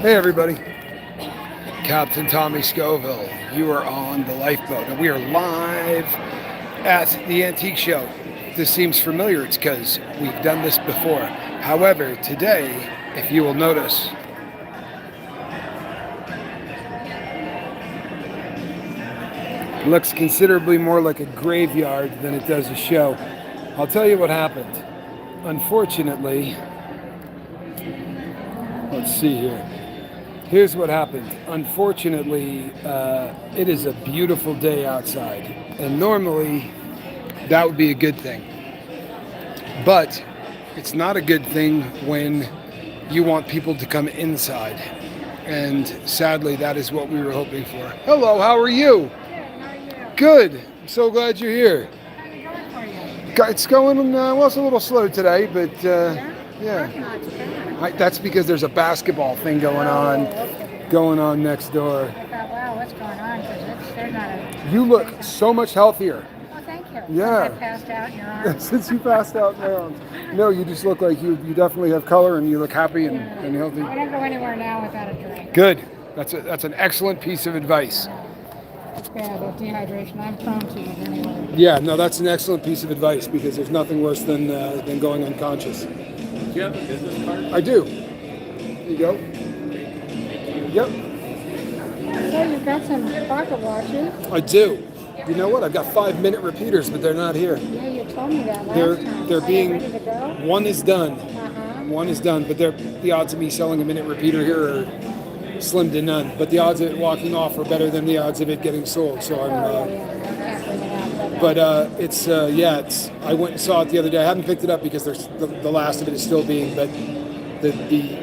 Hey everybody, Captain Tommy Scoville. You are on the lifeboat, and we are live at the Antique Show. If this seems familiar, it's because we've done this before. However, today, if you will notice, it looks considerably more like a graveyard than it does a show. I'll tell you what happened. Unfortunately, let's see here. Here's what happened. Unfortunately, it is a beautiful day outside, and normally that would be a good thing. But it's not a good thing when you want people to come inside, and sadly, that is what we were hoping for. Hello, how are you? Good, how are you? Good. I'm so glad you're here. How's it going for you? It's going, well, it's a little slow today, but yeah. Working on it, fast. That's because there's a basketball thing going on next door. I thought, wow, what's going on? Because they're not a... You look so much healthier. Oh, thank you. Yeah. Since I passed out in your arms. Since you passed out in my arms. No, you just look like you definitely have color, and you look happy and healthy. I don't go anywhere now without a drink. Good. That's an excellent piece of advice. It's bad, the dehydration. I'm prone to it anyway. Yeah, no, that's an excellent piece of advice, because there's nothing worse than going unconscious. Do you have a business card? I do. There you go. Yep. So you've got some pocket watches. I do. You know what? I've got 5-minute repeaters, but they're not here. Yeah, you told me that last They're time. they're Are being they ready to go? one is done. Uh-huh. One is done, but the odds of me selling a minute repeater here are slim to none. But the odds of it walking off are better than the odds of it getting sold. So I'm. Oh, yeah. I can't bring it out. But it's. I went and saw it the other day. I haven't picked it up because there's the last of it is still being. But he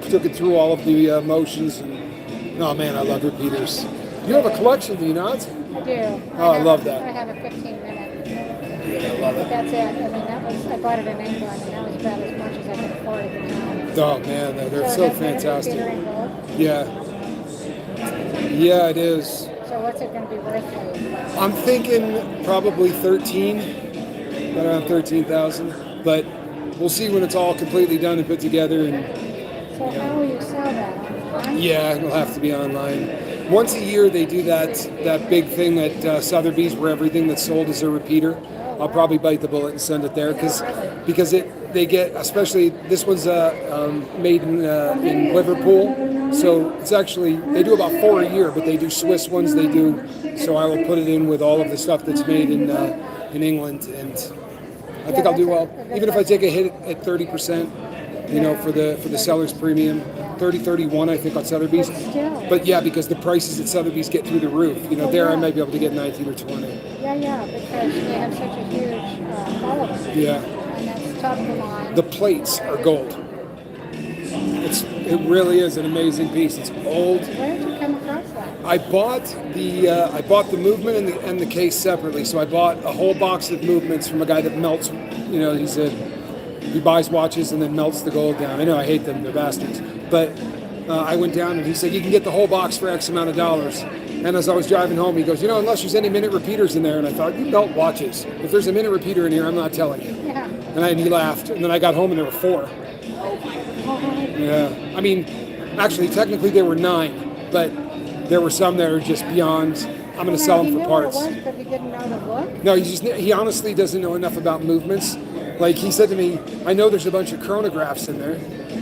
took it through all of the motions. And, oh man, I love repeaters. You have a collection, do you not? I do. Oh, I love that. I have a 15-minute. Yeah, I love But it. that's it. I mean, I bought it in England, and that was about as much as I could afford at the time. Oh man, they're so that's fantastic. Peter and Gold. Yeah. Yeah, it is. So what's it going to be worth for you? I'm thinking probably 13, around 13,000. But we'll see when it's all completely done and put together. And So how will you sell that? Online? yeah, it'll have to be online. Once a year they do that big thing at Sotheby's where everything that's sold is a repeater. I'll probably bite the bullet and send it there because they get, especially this one's made in Liverpool, so it's actually they do about 4 a year, but they do Swiss ones. They do, so I will put it in with all of the stuff that's made in England, and I think I'll do well, even if I take a hit at 30%. For the seller's premium, 31 I think on Sotheby's. But yeah, because the prices at Sotheby's get through the roof. There I might be able to get 19 or 20. Yeah, because they have such a huge following. Yeah. And that's top of the line. The plates are gold. It really is an amazing piece. It's old. Where did you come across that? I bought the movement and the case separately. So I bought a whole box of movements from a guy that melts. He buys watches and then melts the gold down. I know, I hate them, they're bastards. But I went down and he said, you can get the whole box for X amount of dollars. And as I was driving home, he goes, unless there's any minute repeaters in there. And I thought, you melt watches. If there's a minute repeater in here, I'm not telling you. Yeah. And he laughed. And then I got home and there were 4. Yeah. I mean, actually, technically there were 9. But there were some that are just beyond, I'm going to sell them for parts. He knew what it was, but he didn't know the look? No, he honestly doesn't know enough about movements. Like he said to me, I know there's a bunch of chronographs in there,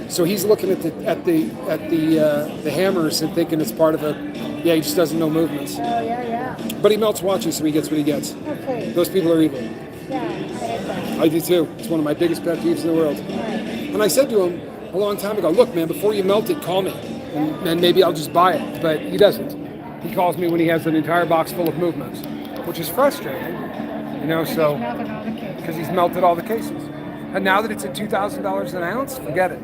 so he's looking at the hammers and thinking it's part of a. Yeah, he just doesn't know movements. Oh yeah. But he melts watches, so he gets what he gets. Okay. Those people are evil. Yeah, I hate that. I do too. It's one of my biggest pet peeves in the world. Right. And I said to him a long time ago, look, man, before you melt it, call me, and maybe I'll just buy it. But he doesn't. He calls me when he has an entire box full of movements, which is frustrating. So. Because he's melted all the cases. And now that it's at $2,000 an ounce, forget it.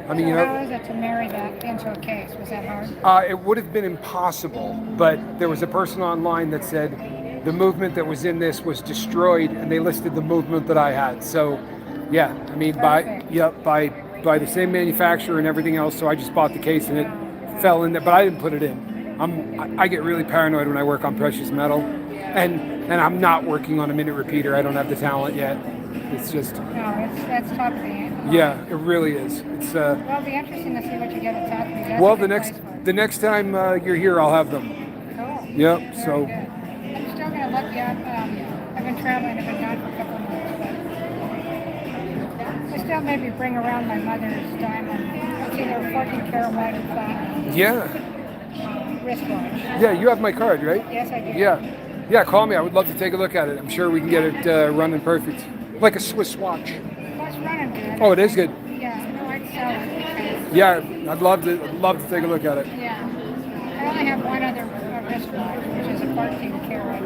I mean, How is it to marry that into a case? Was that hard? It would have been impossible, but there was a person online that said the movement that was in this was destroyed, and they listed the movement that I had. So, yeah, I mean, by the same manufacturer and everything else. So I just bought the case, and it fell in there, but I didn't put it in. I get really paranoid when I work on precious metal. And I'm not working on a minute repeater. I don't have the talent yet. It's just. No, that's top of the Yeah, it really is. It's Well, it'll be interesting to see what you get at Socrates. That's well, a good place for it. the next time you're here, I'll have them. Cool. Yep. Very So good. I'm still going to look you up. I've been traveling. I've been gone for a couple of months, but I still maybe bring around my mother's diamond. It's either a 14 karat white or platinum yeah, wristwatch. yeah. You have my card, right? Yes, I do. Yeah, yeah. Call me. I would love to take a look at it. I'm sure we can get it running perfect, like a Swiss watch. Well, it's running good. Oh, it is good. Yeah, no, I'd sell it because, Yeah, I'd love to take a look at it. yeah. I only have one other wristwatch, which is a 14 karat.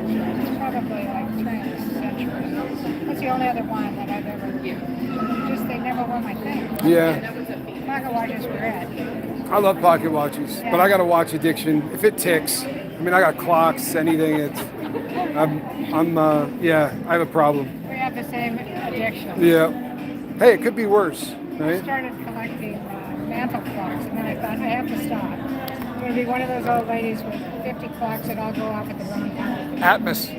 It's probably like 3rd century. That's the only other one that I've ever, just they never were my thing. Yeah, Pocket watches were it. I love pocket watches, but I got a watch addiction. If it ticks, I mean, I got clocks, anything. Yeah, I have a problem. We have the same addiction. Yeah. Hey, it could be worse, I right? started collecting mantle clocks, and then I thought I have to stop. I'm going to be one of those old ladies with 50 clocks that all go off at the wrong time. Atmos.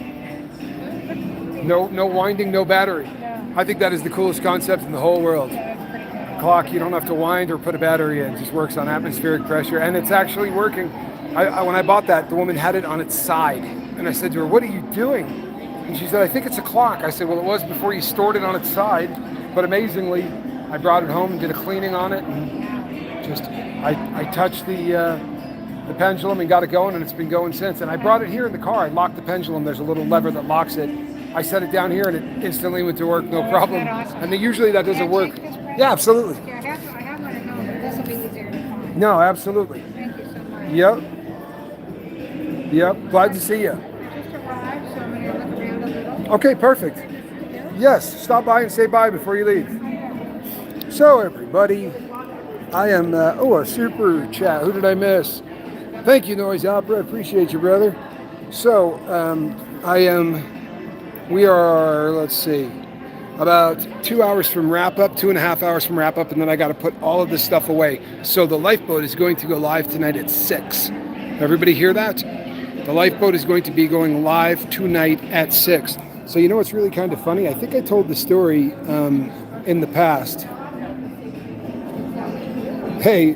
No winding, no battery. No. I think that is the coolest concept in the whole world. Yeah, that's pretty good. Clock, you don't have to wind or put a battery in. It just works on atmospheric pressure, and it's actually working. When I bought that, the woman had it on its side, and I said to her, "What are you doing?" And she said, "I think it's a clock." I said, "Well, it was before you stored it on its side." But amazingly, I brought it home and did a cleaning on it, and just I touched the pendulum and got it going, and it's been going since. And I brought it here in the car. I locked the pendulum. There's a little lever that locks it. I set it down here, and it instantly went to work, no problem. Isn't that awesome? And then usually that doesn't Can I work. take this, Brett? Yeah, absolutely. Yeah, I have one at home, but this will be easier to find. No, absolutely. Thank you so much. Yep. Yep. Glad to see you. I just arrived, so I'm going to look around a little. Okay, perfect. Yes, stop by and say bye before you leave. So, everybody, I am, a super chat. Who did I miss? Thank you, Noise Opera. Appreciate you, brother. So, we are, let's see, about 2 hours from wrap up, 2.5 hours from wrap up, and then I got to put all of this stuff away. So, the lifeboat is going to go live tonight at 6. Everybody hear that? The lifeboat is going to be going live tonight at 6. So, you know what's really kind of funny? I think I told the story in the past. Hey,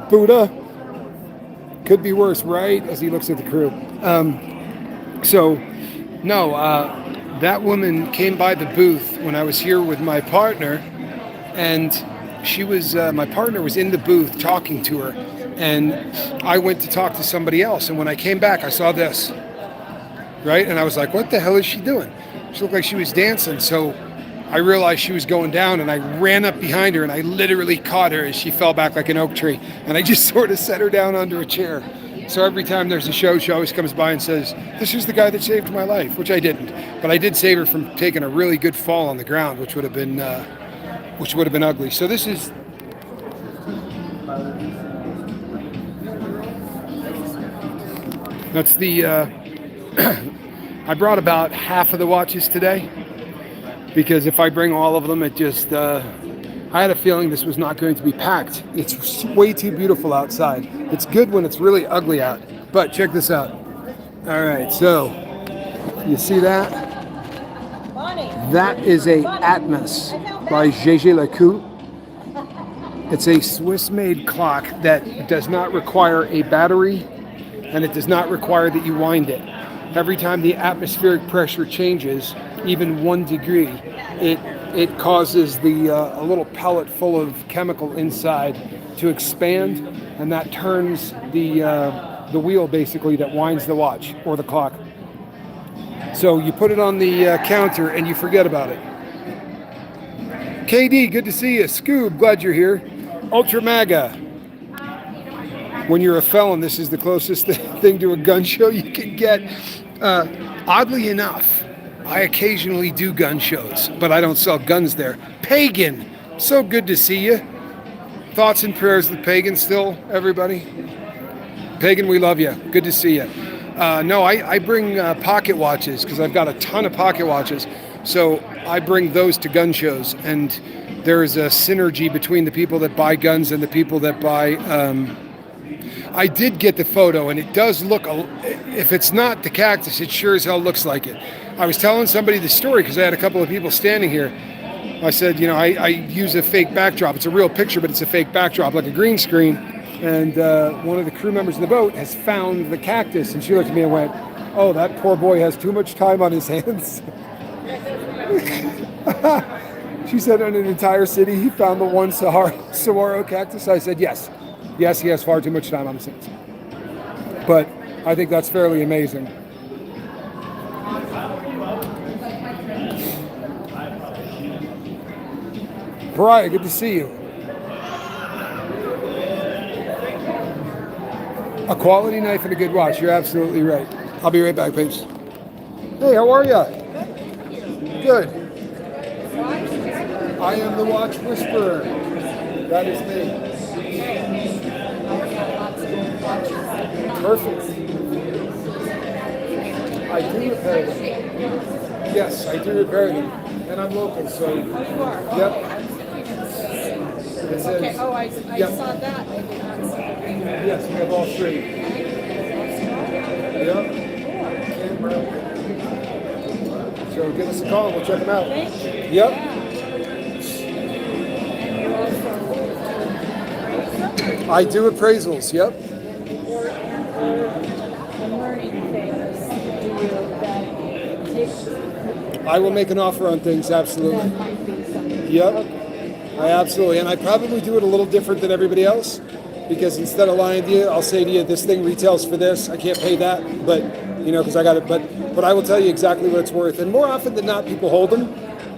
Buddha, could be worse, right? As he looks at the crew. That woman came by the booth when I was here with my partner, and she was, my partner was in the booth talking to her, and I went to talk to somebody else, and when I came back, I saw this, right? And I was like, what the hell is she doing? She looked like she was dancing, so I realized she was going down, and I ran up behind her, and I literally caught her as she fell back like an oak tree, and I just sort of set her down under a chair. So every time there's a show, she always comes by and says, "This is the guy that saved my life," which I didn't, but I did save her from taking a really good fall on the ground, which would have been ugly. So this is. That's the. I brought about half of the watches today, because if I bring all of them, it just. I had a feeling this was not going to be packed. It's way too beautiful outside. It's good when it's really ugly out. But check this out. All right, so you see that? That is a Atmos by Gégé Lecoux. It's a Swiss-made clock that does not require a battery, and it does not require that you wind it. Every time the atmospheric pressure changes, even 1 degree, it causes a little pellet full of chemical inside to expand, and that turns the wheel basically that winds the watch or the clock. So you put it on the counter and you forget about it. KD, good to see you. Scoob, glad you're here. Ultra MAGA. When you're a felon, this is the closest thing to a gun show you can get. Oddly enough, I occasionally do gun shows, but I don't sell guns there. Pagan, so good to see you. Thoughts and prayers with Pagan still, everybody? Pagan, we love you. Good to see you. I bring pocket watches because I've got a ton of pocket watches. So I bring those to gun shows, and there's a synergy between the people that buy guns and the people that buy... I did get the photo, and it does look, if it's not the cactus, it sure as hell looks like it. I was telling somebody the story because I had a couple of people standing here. I said, I use a fake backdrop. It's a real picture, but it's a fake backdrop, like a green screen. And one of the crew members in the boat has found the cactus. And she looked at me and went, oh, that poor boy has too much time on his hands. She said in an entire city he found the one saguaro cactus. I said, yes, he has far too much time on his hands. But I think that's fairly amazing. Pariah, good to see you. A quality knife and a good watch. You're absolutely right. I'll be right back, Paige. Hey, how are you? Good. I am the watch whisperer. That is me. Perfect. I do repair them. Yes, I do repair them. And I'm local, so. Yep. It says, Okay, oh, I yep. saw that. I did not see it. Yes, we have all three. Yep. So give us a call, we'll check them out. Thank you. Yep. And you also I do appraisals, yep. or learning things do you that takes I will make an offer on things, absolutely. that might be something. Yep. Okay. I absolutely, and I probably do it a little different than everybody else, because instead of lying to you, I'll say to you, this thing retails for this. I can't pay that, but because I got it. But I will tell you exactly what it's worth. And more often than not, people hold them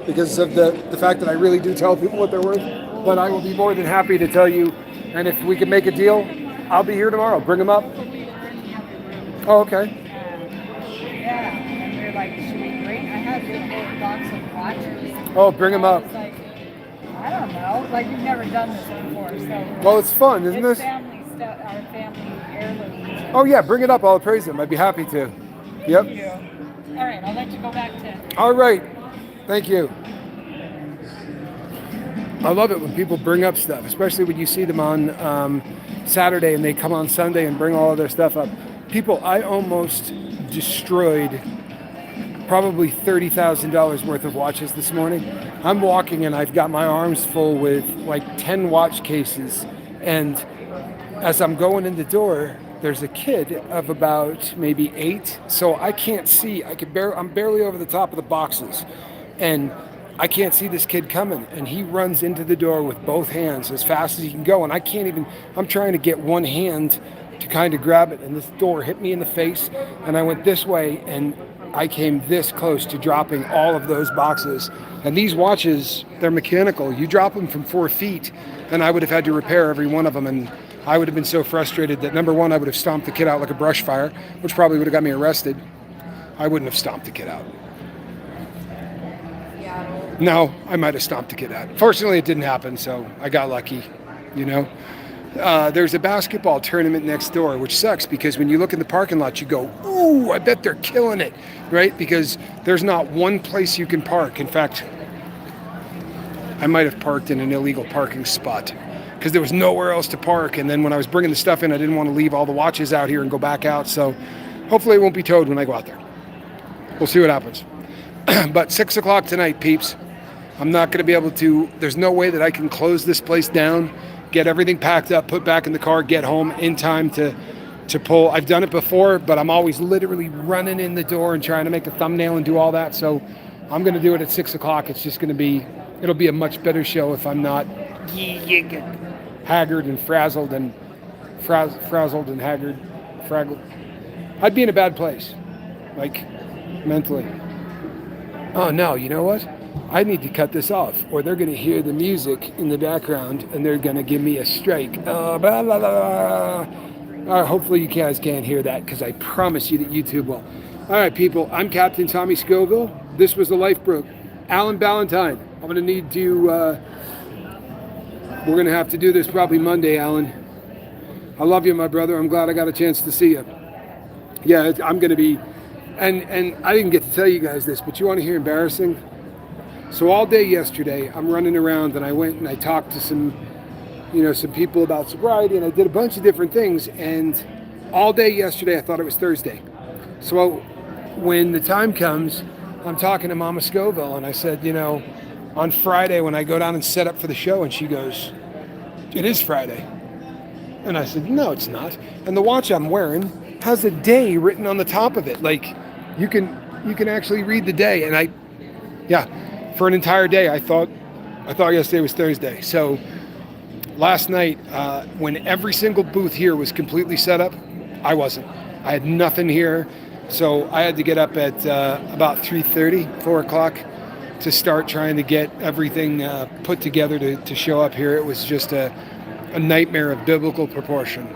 because of the fact that I really do tell people what they're worth. But I will be more than happy to tell you. And if we can make a deal, I'll be here tomorrow. Bring them up. Oh, okay. Yeah, and we were like, should we bring? I had a whole box of watches. Oh, bring them up. I was like, I don't know, like we've never done this before, so. Well, it's fun, isn't It's it? family stuff, our family heirlooms. Oh yeah, bring it up. I'll appraise them. I'd be happy to. Yep. Thank you. All right, I'll let you go back to. All right. Thank you. I love it when people bring up stuff, especially when you see them on Saturday and they come on Sunday and bring all of their stuff up. People, I almost destroyed probably $30,000 worth of watches this morning. I'm walking and I've got my arms full with like 10 watch cases. And as I'm going in the door, there's a kid of about maybe 8. So I can't see. I'm barely over the top of the boxes. And I can't see this kid coming. And he runs into the door with both hands as fast as he can go. And I can't even, I'm trying to get one hand to kind of grab it. And this door hit me in the face. And I went this way and I came this close to dropping all of those boxes. And these watches, they're mechanical. You drop them from 4 feet and I would have had to repair every one of them. And I would have been so frustrated that, number one, I would have stomped the kid out like a brush fire, which probably would have got me arrested. I wouldn't have stomped the kid out. No, I might have stomped the kid out. Fortunately, it didn't happen, so I got lucky, There's a basketball tournament next door, which sucks because when you look in the parking lot, you go, ooh, I bet they're killing it, right? Because there's not one place you can park. In fact, I might have parked in an illegal parking spot because there was nowhere else to park. And then when I was bringing the stuff in, I didn't want to leave all the watches out here and go back out. So hopefully it won't be towed when I go out there. We'll see what happens. But 6 o'clock tonight, peeps, I'm not going to be able to, there's no way that I can close this place down, get everything packed up, put back in the car, get home in time to pull. I've done it before, but I'm always literally running in the door and trying to make a thumbnail and do all that. So I'm going to do it at 6 o'clock. It's just going to be, it'll be a much better show if I'm not haggard and frazzled and haggard. I'd be in a bad place, like mentally. Oh no, you know what? I need to cut this off or they're going to hear the music in the background and they're going to give me a strike. Blah, blah, blah, blah. Hopefully you guys can't hear that because I promise you that YouTube will. All right, people, I'm Captain Tommy Scoville. This was The Life Broke. Alan Ballantyne. I'm going to need to, we're going to have to do this probably Monday, Alan. I love you, my brother. I'm glad I got a chance to see you. Yeah, I'm going to be, and I didn't get to tell you guys this, but you want to hear embarrassing? So all day yesterday, I'm running around and I went and I talked to some people about sobriety and I did a bunch of different things. And all day yesterday, I thought it was Thursday. So when the time comes, I'm talking to Mama Scoville and I said, on Friday when I go down and set up for the show, and she goes, "It is Friday." And I said, "No, it's not." And the watch I'm wearing has a day written on the top of it. Like, you can actually read the day. And for an entire day, I thought yesterday was Thursday. So last night, when every single booth here was completely set up, I wasn't. I had nothing here. So I had to get up at about 3:30, 4 o'clock to start trying to get everything put together to show up here. It was just a nightmare of biblical proportion.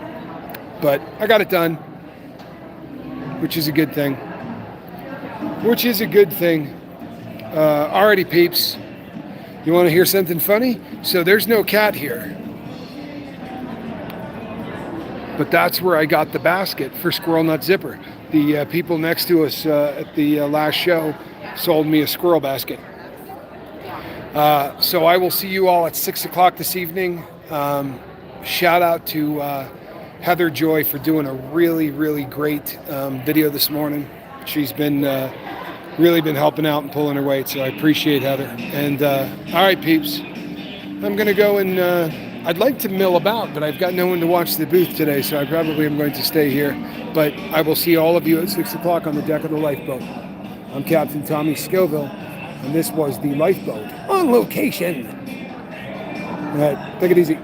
But I got it done, which is a good thing. Alrighty, peeps. You want to hear something funny? So there's no cat here. But that's where I got the basket for Squirrel Nut Zipper. The people next to us at the last show sold me a squirrel basket. So I will see you all at 6 o'clock this evening. Shout out to Heather Joy for doing a really, really great video this morning. She's really been helping out and pulling her weight, so I appreciate Heather. And all right, peeps, I'm going to go and I'd like to mill about, but I've got no one to watch the booth today, so I probably am going to stay here. But I will see all of you at 6 o'clock on the deck of the lifeboat. I'm Captain Tommy Scoville, and this was the lifeboat on location. All right, take it easy.